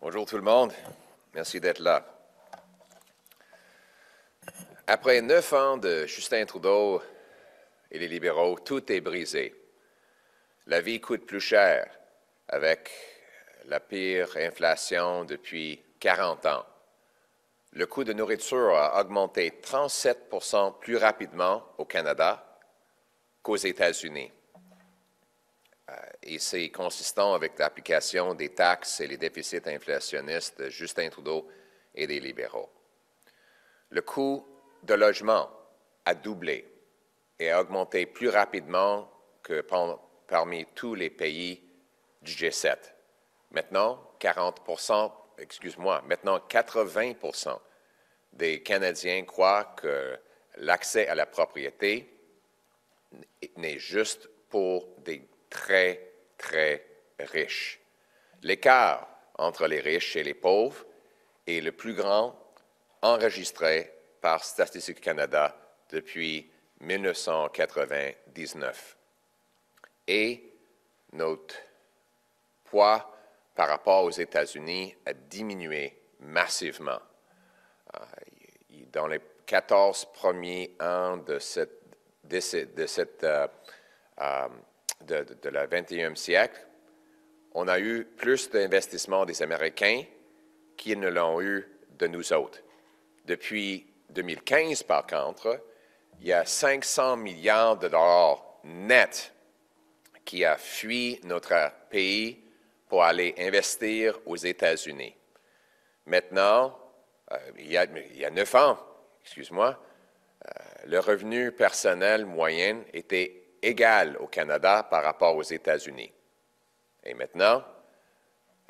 Bonjour tout le monde. Merci d'être là. Après 9 ans de Justin Trudeau et les libéraux, tout est brisé. La vie coûte plus cher avec la pire inflation depuis 40 ans. Le coût de nourriture a augmenté 37 % plus rapidement au Canada qu'aux États-Unis. Et c'est consistant avec l'application des taxes et les déficits inflationnistes de Justin Trudeau et des libéraux. Le coût de logement a doublé et a augmenté plus rapidement que parmi tous les pays du G7. Maintenant, 80 % des Canadiens croient que l'accès à la propriété n'est juste pour des très, très riches. L'écart entre les riches et les pauvres est le plus grand enregistré par Statistique Canada depuis 1999. Et notre poids par rapport aux États-Unis a diminué massivement. Dans les 14 premiers ans de la 21e siècle, on a eu plus d'investissements des Américains qu'ils ne l'ont eu de nous autres. Depuis 2015, par contre, il y a 500 milliards de dollars nets qui a fui notre pays pour aller investir aux États-Unis. Maintenant, il y a 9 ans, le revenu personnel moyen était égal au Canada par rapport aux États-Unis. Et maintenant,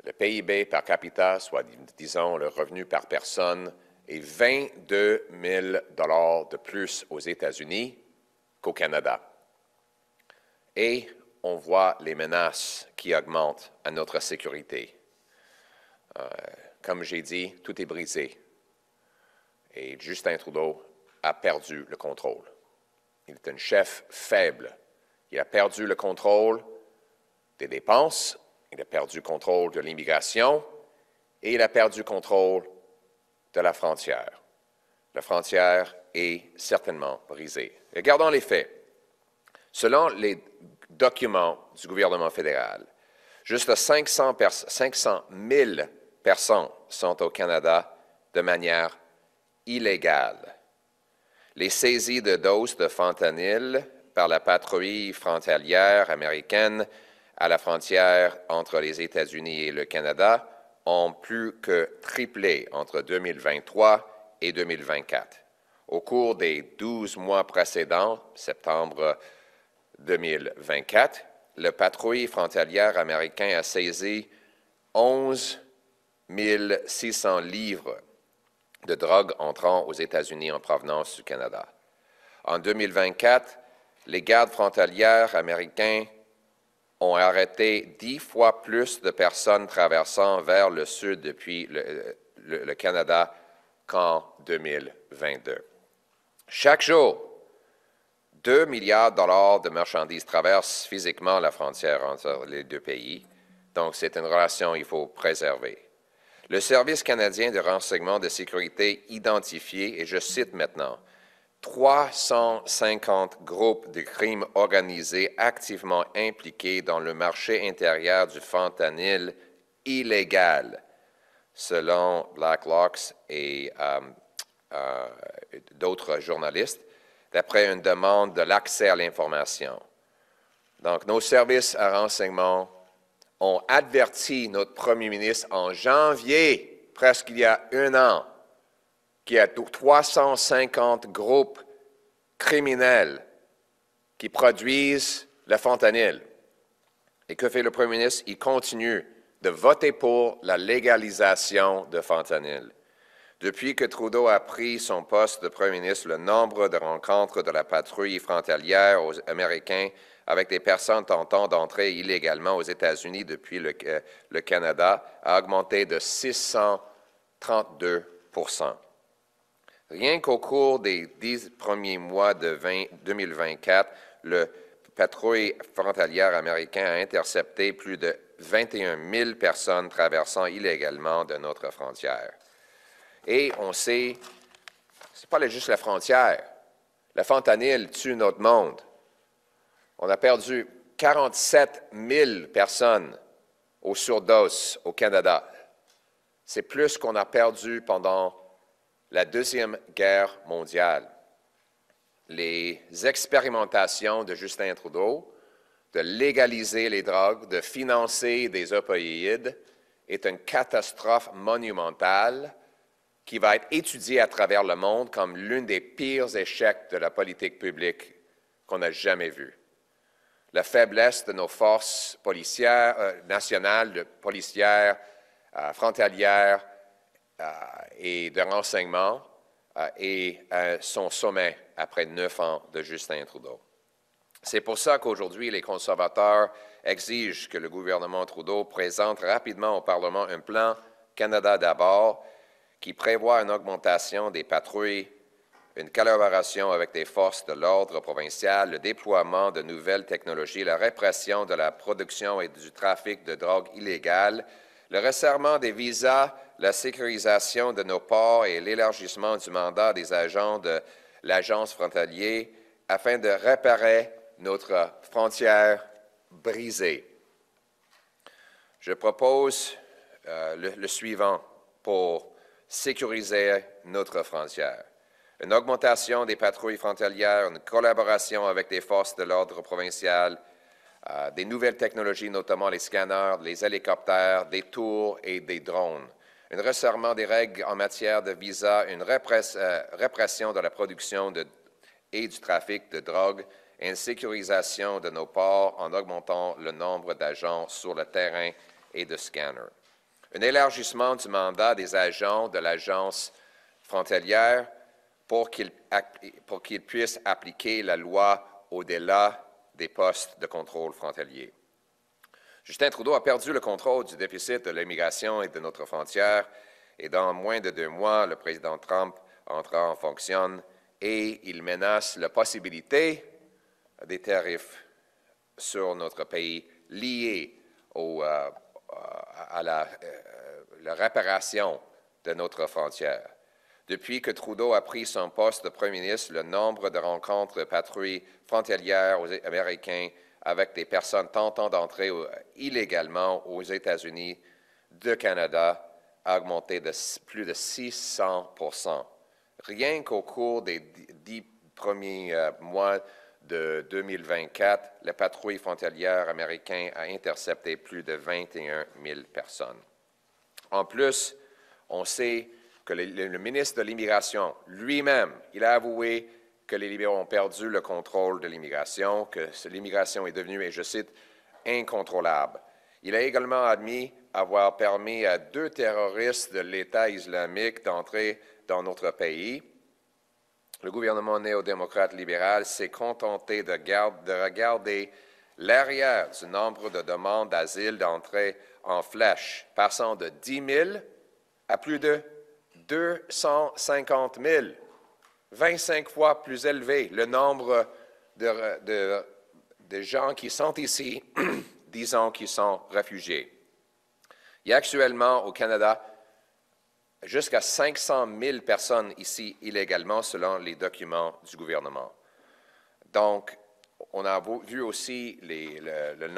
le PIB par capita, soit disons le revenu par personne, est 22 000 $ de plus aux États-Unis qu'au Canada. Et on voit les menaces qui augmentent à notre sécurité. Comme j'ai dit, tout est brisé. Et Justin Trudeau a perdu le contrôle. Il est un chef faible. Il a perdu le contrôle des dépenses, il a perdu le contrôle de l'immigration et il a perdu le contrôle de la frontière. La frontière est certainement brisée. Regardons les faits. Selon les documents du gouvernement fédéral, juste 500 000 personnes sont au Canada de manière illégale. Les saisies de doses de fentanyl par la patrouille frontalière américaine à la frontière entre les États-Unis et le Canada ont plus que triplé entre 2023 et 2024. Au cours des 12 mois précédents, septembre 2024, la patrouille frontalière américaine a saisi 11 600 livres de drogue entrant aux États-Unis en provenance du Canada. En 2024, les gardes frontalières américains ont arrêté 10 fois plus de personnes traversant vers le sud depuis le Canada qu'en 2022. Chaque jour, 2 milliards de dollars de marchandises traversent physiquement la frontière entre les deux pays, donc c'est une relation qu'il faut préserver. Le Service canadien de renseignement de sécurité identifié, et je cite maintenant, 350 groupes de crimes organisés activement impliqués dans le marché intérieur du fentanyl illégal, selon Blacklocks et d'autres journalistes, d'après une demande de l'accès à l'information. Donc, nos services à renseignement ont averti notre premier ministre en janvier, presque il y a 1 an, qu'il y a 350 groupes criminels qui produisent le fentanyl. Et que fait le premier ministre? Il continue de voter pour la légalisation de fentanyl. Depuis que Trudeau a pris son poste de premier ministre, le nombre de rencontres de la patrouille frontalière américaine avec des personnes tentant d'entrer illégalement aux États-Unis depuis le Canada a augmenté de 632 %. Rien qu'au cours des 10 premiers mois de 2024, le patrouille frontalière américaine a intercepté plus de 21 000 personnes traversant illégalement de notre frontière. Et on sait, ce n'est pas juste la frontière. Le fentanyl tue notre monde. On a perdu 47 000 personnes aux surdoses au Canada. C'est plus qu'on a perdu pendant la Deuxième Guerre mondiale. Les expérimentations de Justin Trudeau de légaliser les drogues, de financer des opioïdes, est une catastrophe monumentale qui va être étudiée à travers le monde comme l'un des pires échecs de la politique publique qu'on n'a jamais vu. La faiblesse de nos forces policières nationales, policières, frontalières et de renseignement est à son sommet après 9 ans de Justin Trudeau. C'est pour ça qu'aujourd'hui, les conservateurs exigent que le gouvernement Trudeau présente rapidement au Parlement un plan Canada d'abord qui prévoit une augmentation des patrouilles, une collaboration avec les forces de l'ordre provincial, le déploiement de nouvelles technologies, la répression de la production et du trafic de drogue illégale, le resserrement des visas, la sécurisation de nos ports et l'élargissement du mandat des agents de l'agence frontalière afin de réparer notre frontière brisée. Je propose le suivant pour sécuriser notre frontière. Une augmentation des patrouilles frontalières, une collaboration avec les forces de l'ordre provincial, des nouvelles technologies, notamment les scanners, les hélicoptères, des tours et des drones. Un resserrement des règles en matière de visa, une répression de la production et du trafic de drogue, et une sécurisation de nos ports en augmentant le nombre d'agents sur le terrain et de scanners. Un élargissement du mandat des agents de l'agence frontalière pour qu'ils puissent appliquer la loi au-delà des postes de contrôle frontalier. Justin Trudeau a perdu le contrôle du déficit de l'immigration et de notre frontière, et dans moins de 2 mois, le président Trump entrera en fonction et il menace la possibilité des tarifs sur notre pays liés à la réparation de notre frontière. Depuis que Trudeau a pris son poste de premier ministre, le nombre de rencontres de patrouilles frontalières américaines avec des personnes tentant d'entrer illégalement aux États-Unis de Canada a augmenté de plus de 600 %. Rien qu'au cours des 10 premiers mois de 2024, la patrouille frontalière américaine a intercepté plus de 21 000 personnes. En plus, on sait que le ministre de l'Immigration lui-même, il a avoué que les libéraux ont perdu le contrôle de l'immigration, que l'immigration est devenue, et je cite, incontrôlable. Il a également admis avoir permis à 2 terroristes de l'État islamique d'entrer dans notre pays. Le gouvernement néo-démocrate libéral s'est contenté de regarder l'arrière du nombre de demandes d'asile d'entrée en flèche, passant de 10 000 à plus de 250 000, 25 fois plus élevé le nombre de gens qui sont ici, disons qu'ils sont réfugiés. Il y a actuellement au Canada jusqu'à 500 000 personnes ici illégalement selon les documents du gouvernement. Donc, on a vu aussi le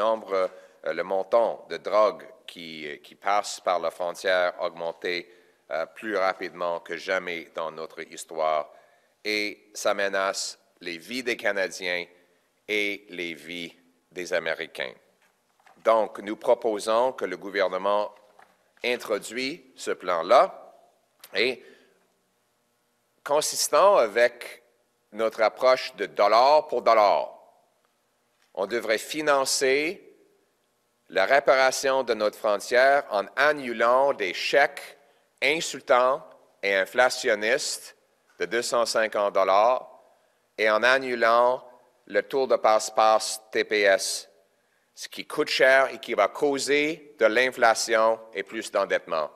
montant de drogue qui passe par la frontière augmenter plus rapidement que jamais dans notre histoire et ça menace les vies des Canadiens et les vies des Américains. Donc, nous proposons que le gouvernement introduise ce plan-là et consistant avec notre approche de dollar pour dollar, on devrait financer la réparation de notre frontière en annulant des chèques insultants et inflationnistes de 250 $ et en annulant le tour de passe-passe TPS, ce qui coûte cher et qui va causer de l'inflation et plus d'endettement.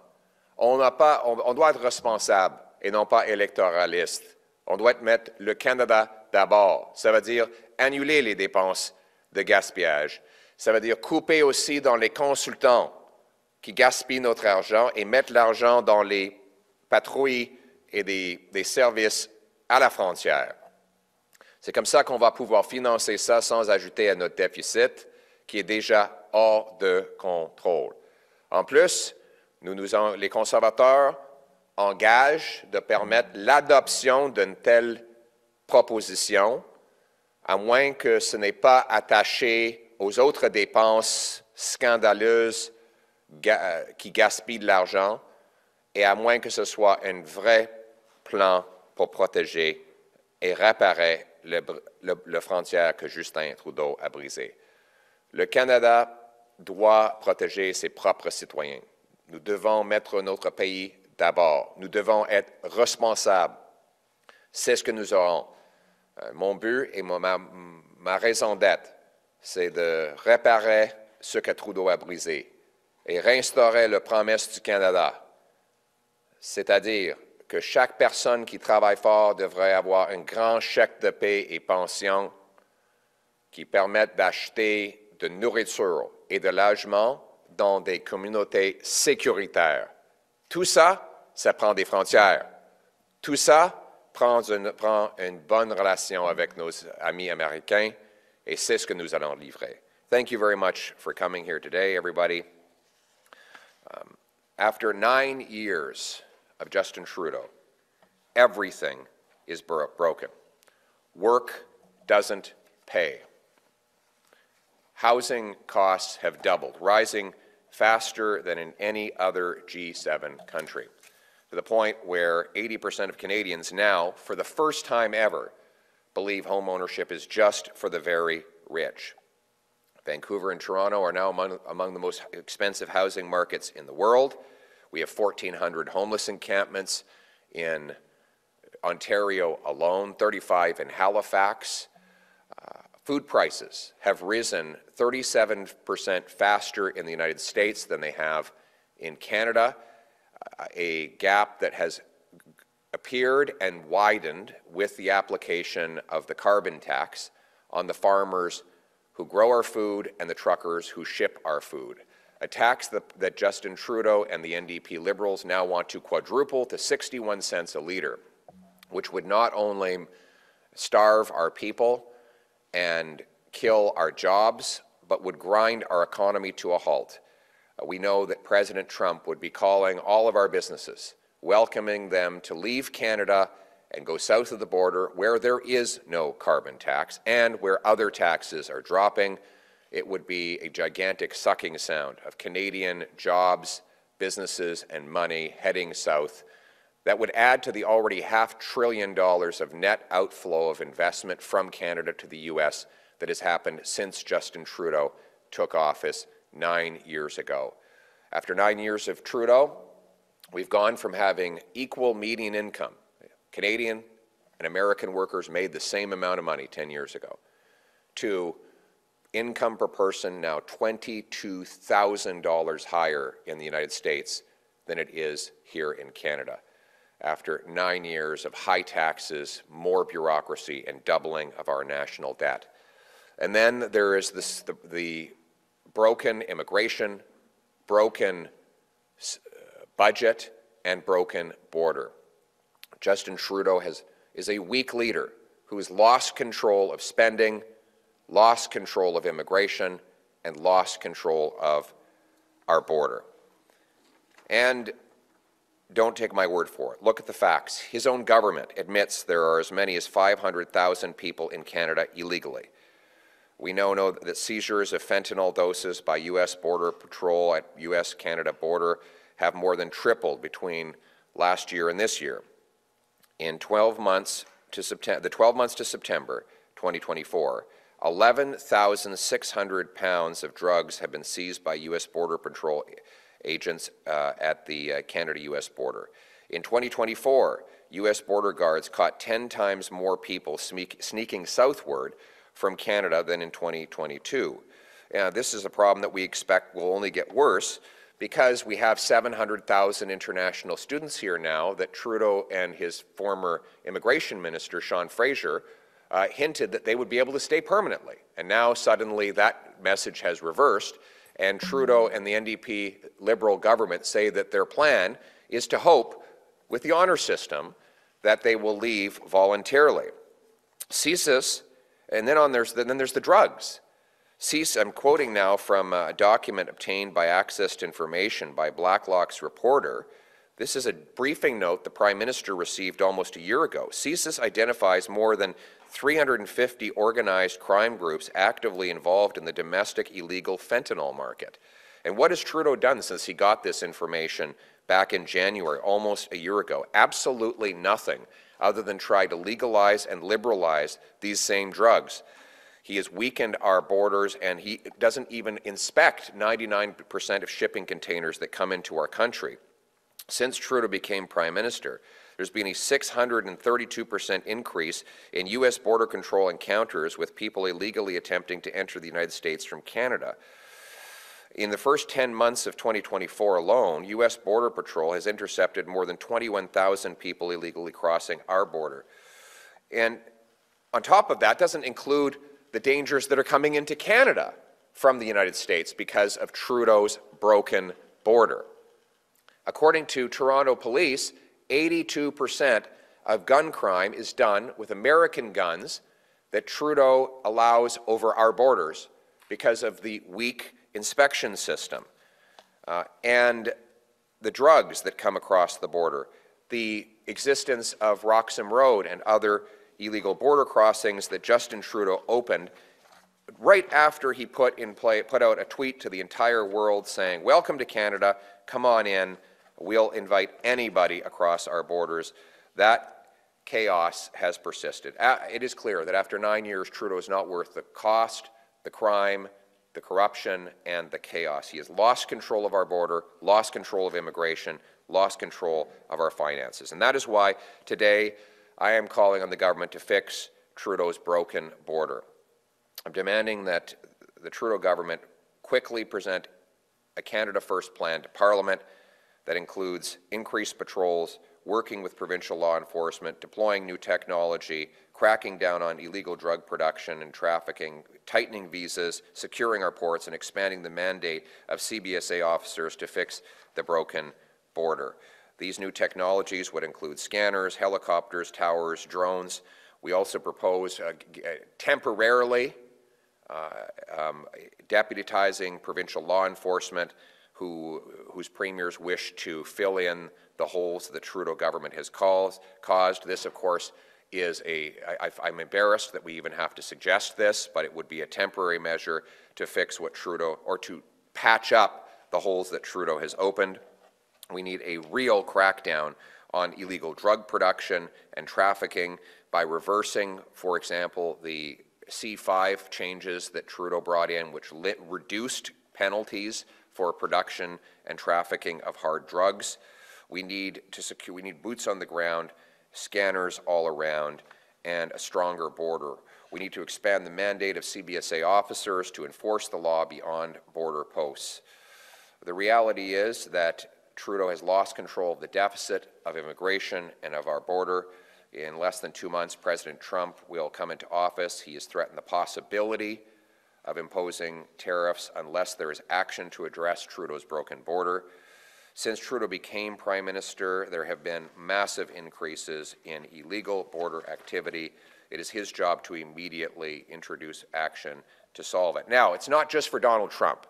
On doit être responsable et non pas électoraliste. On doit mettre le Canada d'abord. Ça veut dire annuler les dépenses de gaspillage. Ça veut dire couper aussi dans les consultants qui gaspillent notre argent et mettre l'argent dans les patrouilles et des services à la frontière. C'est comme ça qu'on va pouvoir financer ça sans ajouter à notre déficit qui est déjà hors de contrôle. En plus, les conservateurs engagent de permettre l'adoption d'une telle proposition, à moins que ce n'est pas attaché aux autres dépenses scandaleuses qui gaspillent de l'argent, et à moins que ce soit un vrai plan pour protéger et réparer la frontière que Justin Trudeau a brisée. Le Canada doit protéger ses propres citoyens. Nous devons mettre notre pays d'abord. Nous devons être responsables. C'est ce que nous aurons. Mon but et ma raison d'être, c'est de réparer ce que Trudeau a brisé et réinstaurer la promesse du Canada, c'est-à-dire que chaque personne qui travaille fort devrait avoir un grand chèque de paie et pension qui permettent d'acheter de nourriture et de logement dans des communautés sécuritaires. Tout ça, ça prend des frontières. Tout ça prend une bonne relation avec nos amis américains, et c'est ce que nous allons livrer. Thank you very much for coming here today, everybody. After 9 years of Justin Trudeau, everything is broken. Work doesn't pay. Housing costs have doubled, rising faster than in any other G7 country, to the point where 80% of Canadians now, for the first time ever, believe home ownership is just for the very rich. Vancouver and Toronto are now among the most expensive housing markets in the world. We have 1,400 homeless encampments in Ontario alone, 35 in Halifax. Food prices have risen 37% faster in the United States than they have in Canada, a gap that has appeared and widened with the application of the carbon tax on the farmers who grow our food and the truckers who ship our food. A tax that Justin Trudeau and the NDP Liberals now want to quadruple to 61 cents a litre, which would not only starve our people and kill our jobs, but would grind our economy to a halt. We know that President Trump would be calling all of our businesses, welcoming them to leave Canada and go south of the border where there is no carbon tax and where other taxes are dropping. It would be a gigantic sucking sound of Canadian jobs, businesses, and money heading south that would add to the already $500 billion of net outflow of investment from Canada to the U.S. that has happened since Justin Trudeau took office 9 years ago. After 9 years of Trudeau, we've gone from having equal median income. Canadian and American workers made the same amount of money 10 years ago, to income per person now $22,000 higher in the United States than it is here in Canada, after 9 years of high taxes, more bureaucracy, and doubling of our national debt. And then there is the broken immigration, broken budget, and broken border. Justin Trudeau is a weak leader who has lost control of spending, lost control of immigration, and lost control of our border. And don't take my word for it. Look at the facts. His own government admits there are as many as 500,000 people in Canada illegally. We know that seizures of fentanyl doses by U.S. Border Patrol at U.S.-Canada border have more than tripled between last year and this year. In 12 months to September 2024, 11,600 pounds of drugs have been seized by U.S. Border Patrol agents at the Canada-U.S. border. In 2024, U.S. border guards caught 10 times more people sneaking southward from Canada than in 2022. This is a problem that we expect will only get worse because we have 700,000 international students here now that Trudeau and his former immigration minister, Sean Fraser, hinted that they would be able to stay permanently. And now suddenly that message has reversed, and Trudeau and the NDP Liberal government say that their plan is to hope, with the honour system, that they will leave voluntarily. CSIS, and then there's the drugs. CSIS, I'm quoting now from a document obtained by Access to Information by Blacklock's reporter. This is a briefing note the Prime Minister received almost a year ago. CSIS identifies more than 350 organized crime groups actively involved in the domestic illegal fentanyl market. And what has Trudeau done since he got this information back in January, almost a year ago? Absolutely nothing, other than try to legalize and liberalize these same drugs. He has weakened our borders, and he doesn't even inspect 99% of shipping containers that come into our country. Since Trudeau became Prime Minister, there's been a 632% increase in U.S. border control encounters with people illegally attempting to enter the United States from Canada. In the first 10 months of 2024 alone, U.S. Border Patrol has intercepted more than 21,000 people illegally crossing our border. And on top of that, doesn't include the dangers that are coming into Canada from the United States because of Trudeau's broken border. According to Toronto Police, 82% of gun crime is done with American guns that Trudeau allows over our borders because of the weak inspection system, and the drugs that come across the border, the existence of Roxham Road and other illegal border crossings that Justin Trudeau opened right after he put out a tweet to the entire world saying, "Welcome to Canada, come on in, we'll invite anybody across our borders." That chaos has persisted. It is clear that after 9 years, Trudeau is not worth the cost, the crime, the corruption, and the chaos. He has lost control of our border, lost control of immigration, lost control of our finances. And that is why today I am calling on the government to fix Trudeau's broken border. I'm demanding that the Trudeau government quickly present a Canada First plan to Parliament that includes increased patrols, working with provincial law enforcement, deploying new technology, cracking down on illegal drug production and trafficking, tightening visas, securing our ports, and expanding the mandate of CBSA officers to fix the broken border. These new technologies would include scanners, helicopters, towers, drones. We also propose temporarily deputizing provincial law enforcement whose premiers wish to fill in the holes the Trudeau government has caused. This, of course, is I'm embarrassed that we even have to suggest this, but it would be a temporary measure to fix what Trudeau, or to patch up the holes that Trudeau has opened. We need a real crackdown on illegal drug production and trafficking by reversing, for example, the C5 changes that Trudeau brought in, which reduced penalties for production and trafficking of hard drugs. We need boots on the ground, scanners all around, and a stronger border. We need to expand the mandate of CBSA officers to enforce the law beyond border posts. The reality is that Trudeau has lost control of the deficit of immigration and of our border. In less than 2 months, President Trump will come into office. He has threatened the possibility of imposing tariffs unless there is action to address Trudeau's broken border. Since Trudeau became Prime Minister, there have been massive increases in illegal border activity. It is his job to immediately introduce action to solve it. Now, it's not just for Donald Trump.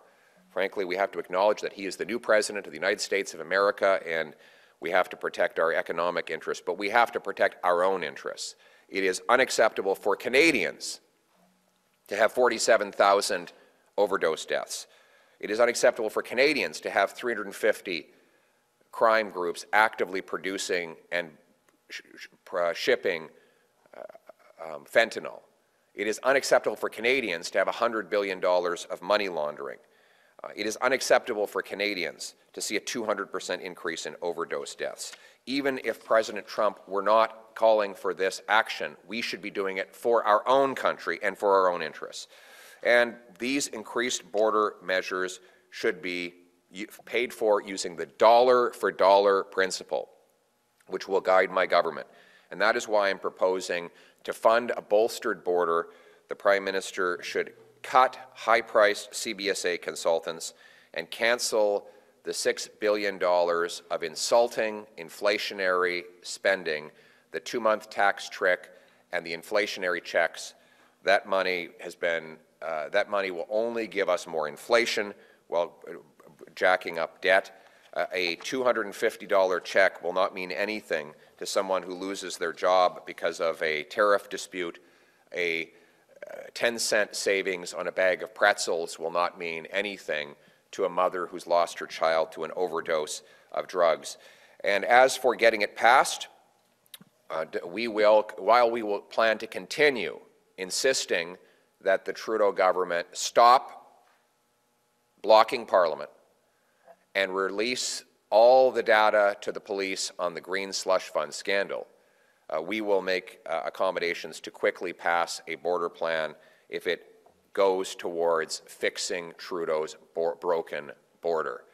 Frankly, we have to acknowledge that he is the new President of the United States of America, and we have to protect our economic interests, but we have to protect our own interests. It is unacceptable for Canadians to have 47,000 overdose deaths. It is unacceptable for Canadians to have 350 crime groups actively producing and shipping fentanyl. It is unacceptable for Canadians to have $100 billion of money laundering. It is unacceptable for Canadians to see a 200% increase in overdose deaths. Even if President Trump were not calling for this action, we should be doing it for our own country and for our own interests. And these increased border measures should be paid for using the dollar-for-dollar principle, which will guide my government. And that is why I'm proposing To fund a bolstered border, the Prime Minister should cut high-priced CBSA consultants and cancel the $6 billion of insulting inflationary spending, the two-month tax trick, and the inflationary checks. That money will only give us more inflation while jacking up debt. A $250 check will not mean anything to someone who loses their job because of a tariff dispute. A 10-cent savings on a bag of pretzels will not mean anything to a mother who's lost her child to an overdose of drugs. And as for getting it passed, while we will plan to continue insisting that the Trudeau government stop blocking Parliament and release all the data to the police on the green slush fund scandal, we will make accommodations to quickly pass a border plan if it goes towards fixing Trudeau's broken border,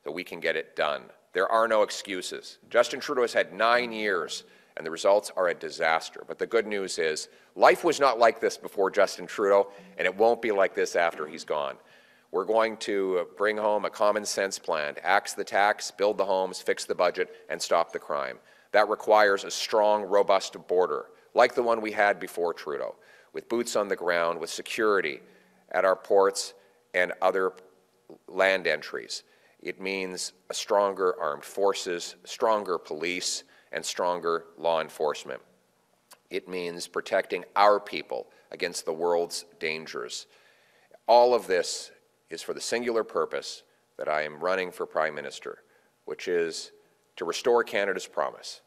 so we can get it done. There are no excuses. Justin Trudeau has had 9 years, and the results are a disaster. But the good news is life was not like this before Justin Trudeau, and it won't be like this after he's gone. We're going to bring home a common-sense plan to axe the tax, build the homes, fix the budget, and stop the crime. That requires a strong, robust border, like the one we had before Trudeau, with boots on the ground, with security at our ports and other land entries. It means a stronger armed forces, stronger police, and stronger law enforcement. It means protecting our people against the world's dangers. All of this is for the singular purpose that I am running for Prime Minister, which is to restore Canada's promise.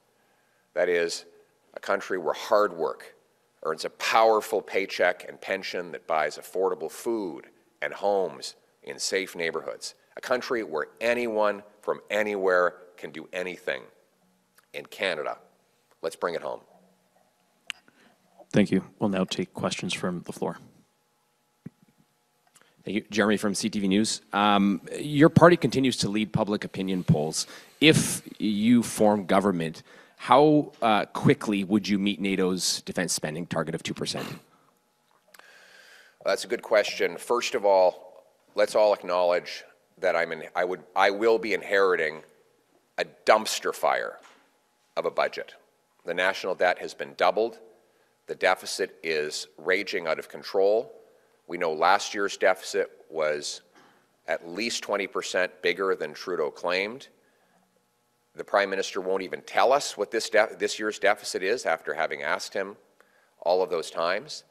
That is, a country where hard work earns a powerful paycheck and pension that buys affordable food and homes in safe neighborhoods. A country where anyone from anywhere can do anything. In Canada, let's bring it home. Thank you. We'll now take questions from the floor. Thank you. Jeremy from CTV News. Your party continues to lead public opinion polls. If you form government, how quickly would you meet NATO's defense spending target of 2%? That's a good question. First of all, let's all acknowledge that I will be inheriting a dumpster fire of a budget. The national debt has been doubled. The deficit is raging out of control. We know last year's deficit was at least 20% bigger than Trudeau claimed. The Prime Minister won't even tell us what this year's deficit is after having asked him all of those times.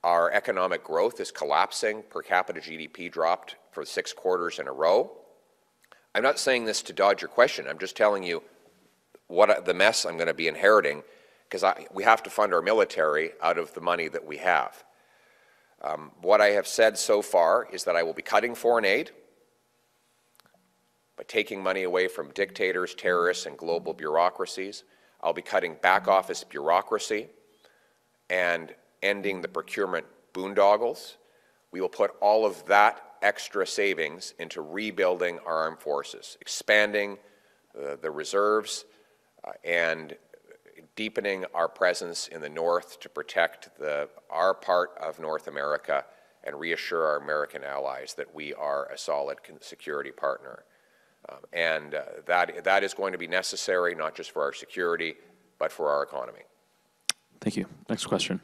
Our economic growth is collapsing. Per capita GDP dropped for 6 quarters in a row. I'm not saying this to dodge your question. I'm just telling you what the mess I'm going to be inheriting, because we have to fund our military out of the money that we have. What I have said so far is that I will be cutting foreign aid by taking money away from dictators, terrorists, and global bureaucracies. I'll be cutting back office bureaucracy and ending the procurement boondoggles. We will put all of that extra savings into rebuilding our armed forces, expanding the reserves, and deepening our presence in the north to protect our part of North America and reassure our American allies that we are a solid security partner. That is going to be necessary not just for our security, but for our economy. Thank you. Next question.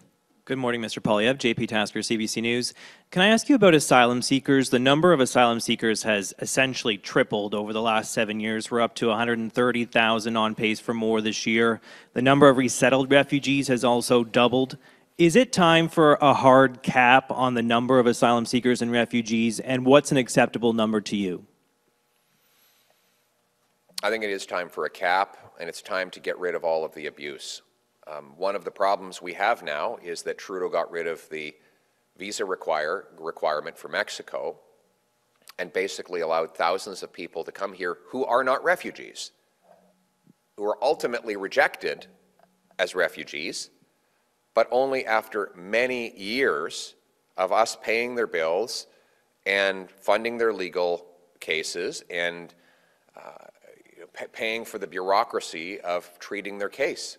Good morning, Mr. Poilièvre. JP Tasker, CBC News. Can I ask you about asylum seekers? The number of asylum seekers has essentially tripled over the last 7 years. We're up to 130,000, on pace for more this year. The number of resettled refugees has also doubled. Is it time for a hard cap on the number of asylum seekers and refugees, and what's an acceptable number to you? I think it is time for a cap, and it's time to get rid of all of the abuse. One of the problems we have now is that Trudeau got rid of the visa requirement for Mexico and basically allowed thousands of people to come here who are not refugees, who are ultimately rejected as refugees, but only after many years of us paying their bills and funding their legal cases and paying for the bureaucracy of treating their case.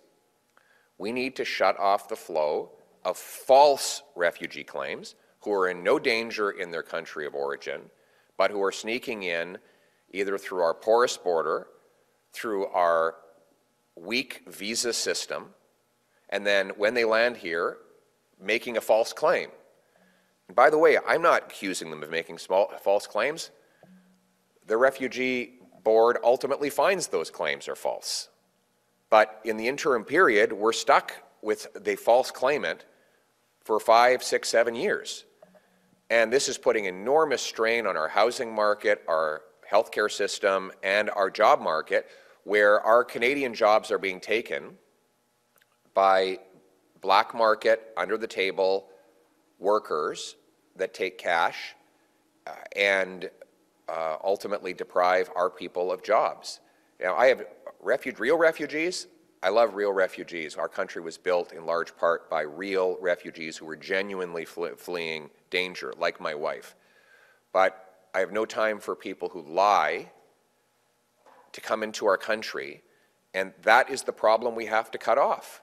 We need to shut off the flow of false refugee claims who are in no danger in their country of origin, but who are sneaking in either through our porous border, through our weak visa system, and then when they land here, making a false claim. And by the way, I'm not accusing them of making false claims. The refugee board ultimately finds those claims are false. But in the interim period, we're stuck with the false claimant for 5, 6, 7 years. And this is putting enormous strain on our housing market, our healthcare system, and our job market, where our Canadian jobs are being taken by black market, under-the-table workers that take cash and ultimately deprive our people of jobs. Now, I have real refugees. I love real refugees. Our country was built in large part by real refugees who were genuinely fleeing danger, like my wife. But I have no time for people who lie to come into our country, and that is the problem we have to cut off.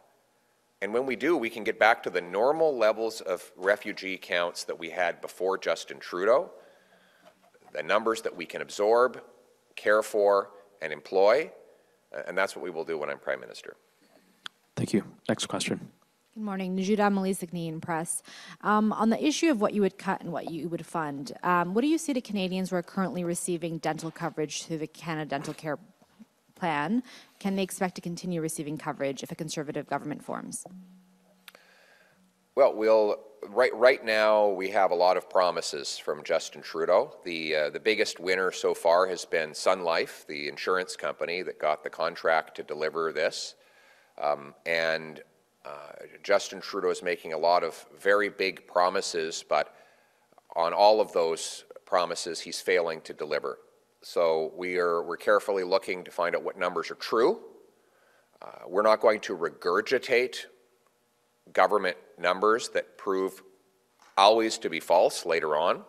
And when we do, we can get back to the normal levels of refugee counts that we had before Justin Trudeau, the numbers that we can absorb, care for, and employ, and that's what we will do when I'm Prime Minister. Thank you. Next question. Good morning. Najuda Malisigny, Press. On the issue of what you would cut and what you would fund, what do you say to Canadians who are currently receiving dental coverage through the Canada Dental Care Plan? Can they expect to continue receiving coverage if a Conservative government forms? Well, right now we have a lot of promises from Justin Trudeau. The biggest winner so far has been Sun Life, the insurance company that got the contract to deliver this. Justin Trudeau is making a lot of very big promises, but on all of those promises, he's failing to deliver. So we're carefully looking to find out what numbers are true. We're not going to regurgitate government numbers that prove always to be false later on.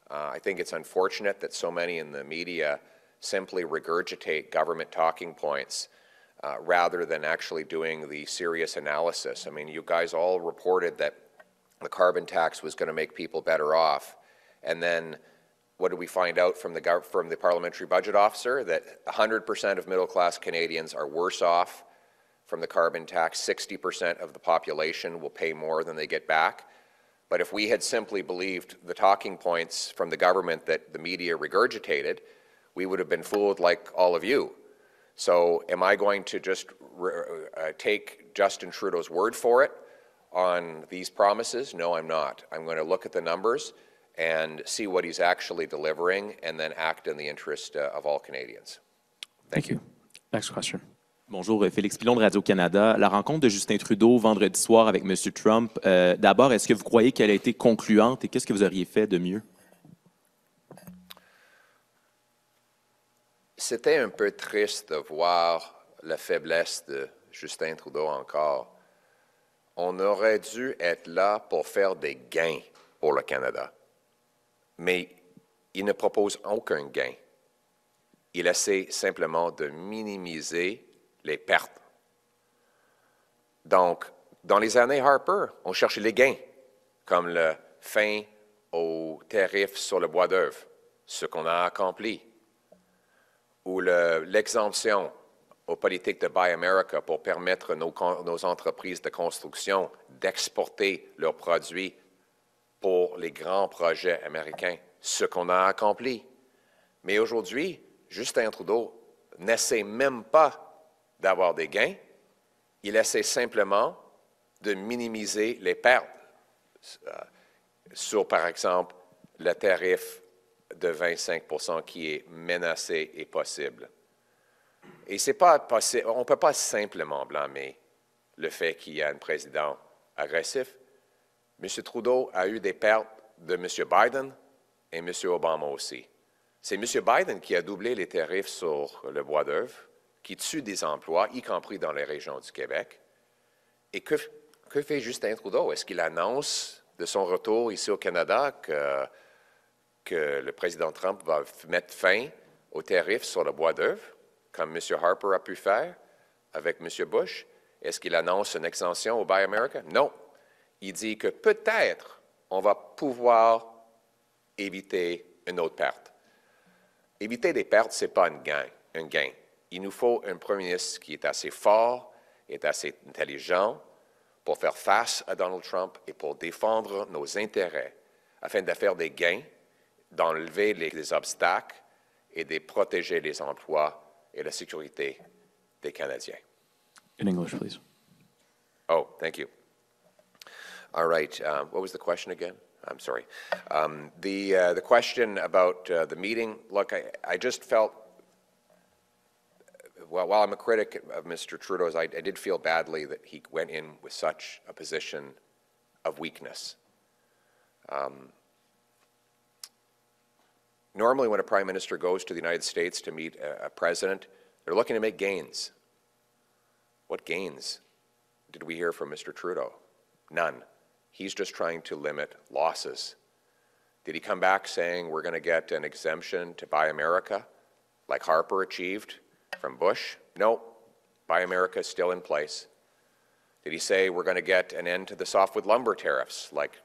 I think it's unfortunate that so many in the media simply regurgitate government talking points rather than actually doing the serious analysis. I mean, you guys all reported that the carbon tax was going to make people better off, and then what did we find out from the parliamentary budget officer? That 100% of middle-class Canadians are worse off from the carbon tax. 60% of the population will pay more than they get back. But if we had simply believed the talking points from the government that the media regurgitated, we would have been fooled like all of you. So am I going to just take Justin Trudeau's word for it on these promises? No, I'm not. I'm going to look at the numbers and see what he's actually delivering and then act in the interest of all Canadians. Thank you. Next question. Bonjour, Félix Pilon de Radio-Canada. La rencontre de Justin Trudeau vendredi soir avec M. Trump, d'abord, est-ce que vous croyez qu'elle a été concluante et qu'est-ce que vous auriez fait de mieux? C'était un peu triste de voir la faiblesse de Justin Trudeau encore. On aurait dû être là pour faire des gains pour le Canada. Mais il ne propose aucun gain. Il essaie simplement de minimiser les pertes. Donc, dans les années Harper, on cherchait les gains, comme le fin aux tarifs sur le bois d'œuvre, ce qu'on a accompli, ou l'exemption aux politiques de Buy America pour permettre nos entreprises de construction d'exporter leurs produits pour les grands projets américains, ce qu'on a accompli. Mais aujourd'hui, Justin Trudeau n'essaie même pas d'avoir des gains, il essaie simplement de minimiser les pertes sur, par exemple, le tarif de 25 % qui est menacé et possible. Et c'est pas possible, on ne peut pas simplement blâmer le fait qu'il y a un président agressif. M. Trudeau a eu des pertes de M. Biden et M. Obama aussi. C'est M. Biden qui a doublé les tarifs sur le bois d'œuvre, qui tue des emplois, y compris dans les régions du Québec. Et que fait Justin Trudeau? Est-ce qu'il annonce de son retour ici au Canada que le président Trump va mettre fin aux tarifs sur le bois d'œuvre, comme M. Harper a pu faire avec M. Bush? Est-ce qu'il annonce une extension au Buy America? Non. Il dit que peut-être on va pouvoir éviter une autre perte. Éviter des pertes, ce n'est pas un gain. Il nous faut un premier ministre qui est assez fort, est assez intelligent pour faire face à Donald Trump et pour défendre nos intérêts afin de faire des gains, d'enlever les obstacles et de protéger les emplois et la sécurité des Canadiens. In English, please. Oh, thank you. All right. What was the question again? I'm sorry. The question about the meeting, look, I just felt, well, while I'm a critic of Mr. Trudeau's, I did feel badly that he went in with such a position of weakness. Normally, when a prime minister goes to the United States to meet a president, they're looking to make gains. What gains did we hear from Mr. Trudeau? None. He's just trying to limit losses. Did he come back saying we're going to get an exemption to Buy America, like Harper achieved from Bush? No. Buy America is still in place. Did he say we're going to get an end to the softwood lumber tariffs, like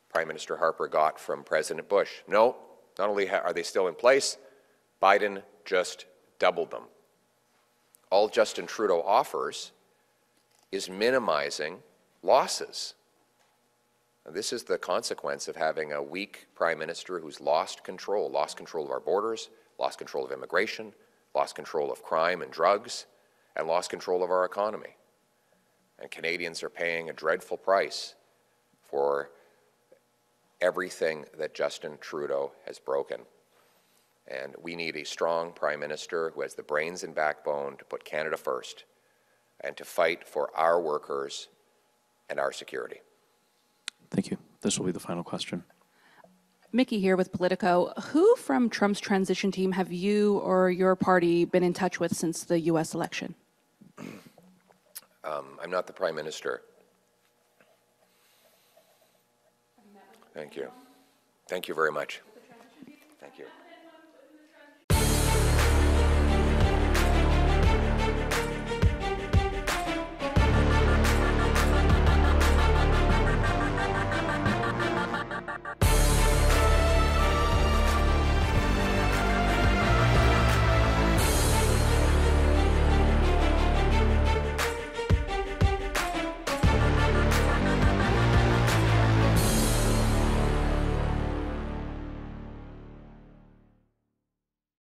Prime Minister Harper got from President Bush? No. Not only are they still in place, Biden just doubled them. All Justin Trudeau offers is minimizing losses. And this is the consequence of having a weak prime minister who's lost control of our borders, lost control of immigration, lost control of crime and drugs, and lost control of our economy. And Canadians are paying a dreadful price for everything that Justin Trudeau has broken. And we need a strong prime minister who has the brains and backbone to put Canada first and to fight for our workers and our security. Thank you. This will be the final question. Mickey here with Politico. Who from Trump's transition team have you or your party been in touch with since the U.S. election? I'm not the prime minister. Thank you. Thank you very much. Thank you.